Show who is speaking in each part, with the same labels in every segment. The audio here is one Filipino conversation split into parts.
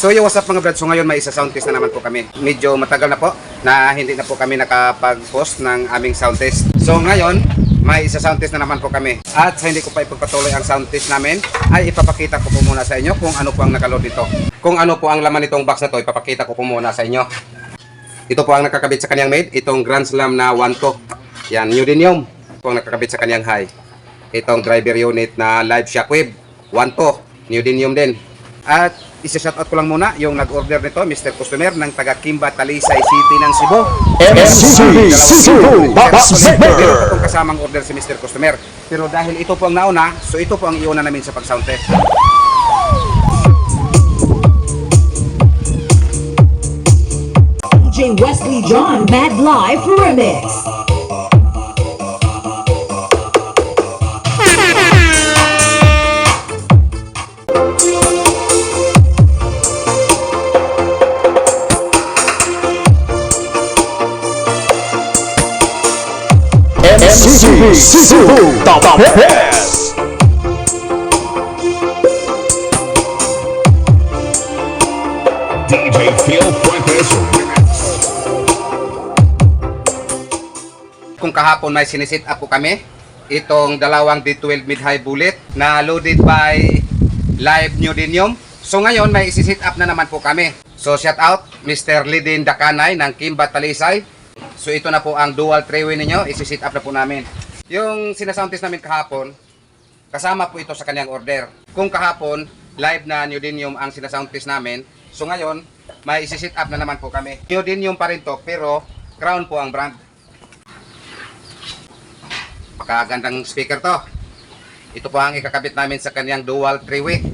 Speaker 1: So yo, what's up mga brad? So ngayon may isa sound test na naman po kami. Medyo matagal na po na hindi na po kami nakapag-post ng aming sound test. So ngayon, may isa sound test na naman po kami. At sa hindi ko pa ipagpatuloy ang sound test namin, ay ipapakita ko po muna sa inyo kung ano po ang nakaload dito. Kung ano po ang laman nitong box na to, ipapakita ko po muna sa inyo. Ito po ang nakakabit sa kanyang maid, itong Grand Slam na 1.2. Yan, neodymium po ang nakakabit sa kanyang high. Itong driver unit na live shockwave 1.2, neodymium din. At isa-shoutout ko lang muna yung nag-order nito, Mr. Customer ng taga Kimba, Talisay City ng Cebu.
Speaker 2: MCB Cebu Box Maker.
Speaker 1: Meron po kasamang order si Mr. Customer. Pero dahil ito po ang nauna, so ito po ang iuna namin sa pag-sound test.
Speaker 3: DJ Wesley John Mad Live Remix.
Speaker 2: MCB Cebu the best. DJ Phil Fuentes Remix.
Speaker 1: Kung kahapon may sinisit up po kami, itong dalawang D12 mid-high bullet na loaded by live neodymium. So ngayon may isi-sit up na naman po kami. So shout out Mr. Lidin Dakanay ng Kimba, Talisay. So ito na po ang dual three-way ninyo, isi-sit up na po namin. Yung sinasound test namin kahapon, kasama po ito sa kanyang order. Kung kahapon, live na neodymium ang sinasound test namin, so ngayon, may isi-sit up na naman po kami. Neodymium pa rin to, pero Crown po ang brand. Pakagandang speaker to. Ito po ang ikakabit namin sa kanyang dual three-way.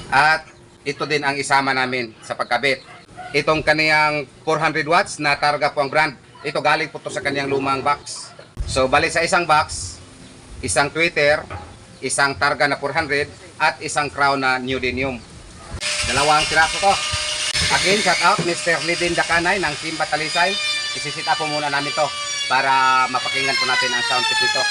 Speaker 1: At ito din ang isama namin sa pagkabit. Itong kaniyang 400 watts na Targa po ang brand. Ito galing po to sa kanyang lumang box. So bali sa isang box, isang tweeter, isang Targa na 400 at isang Crown na neodymium. Dalawang piraso to. Again, shout out Mr. Lidin Dakanay ng Kimba, Talisay. Isisit up po muna namin to para mapakinggan po natin ang sound test nito.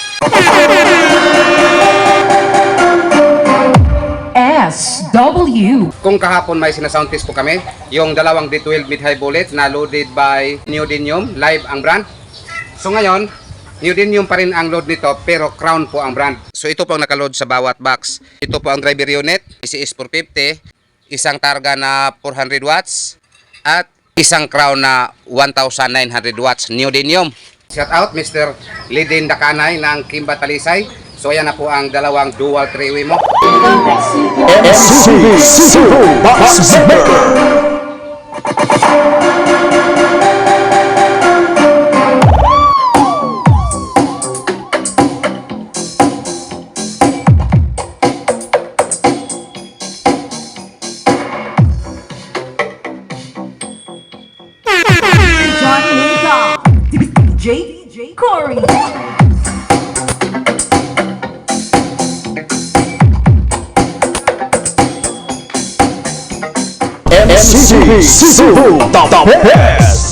Speaker 3: SW.
Speaker 1: Kung kahapon may sinasound test po kami, yung dalawang D12 mid-high bullet na loaded by neodymium, live ang brand. So ngayon, neodymium pa rin ang load nito pero Crown po ang brand. So ito po ang nakaload sa bawat box. Ito po ang driver unit, PCS 450, isang Targa na 400 watts at isang Crown na 1,900 watts neodymium. Shout out Mr. Lidin Dakanay ng Kimba, Talisay. So ayan na po ang dalawang dual three-way mo.
Speaker 2: MCB Cebu Box Maker.
Speaker 3: Johnny Linda. DJ Corey.
Speaker 2: MCB Cebu the best.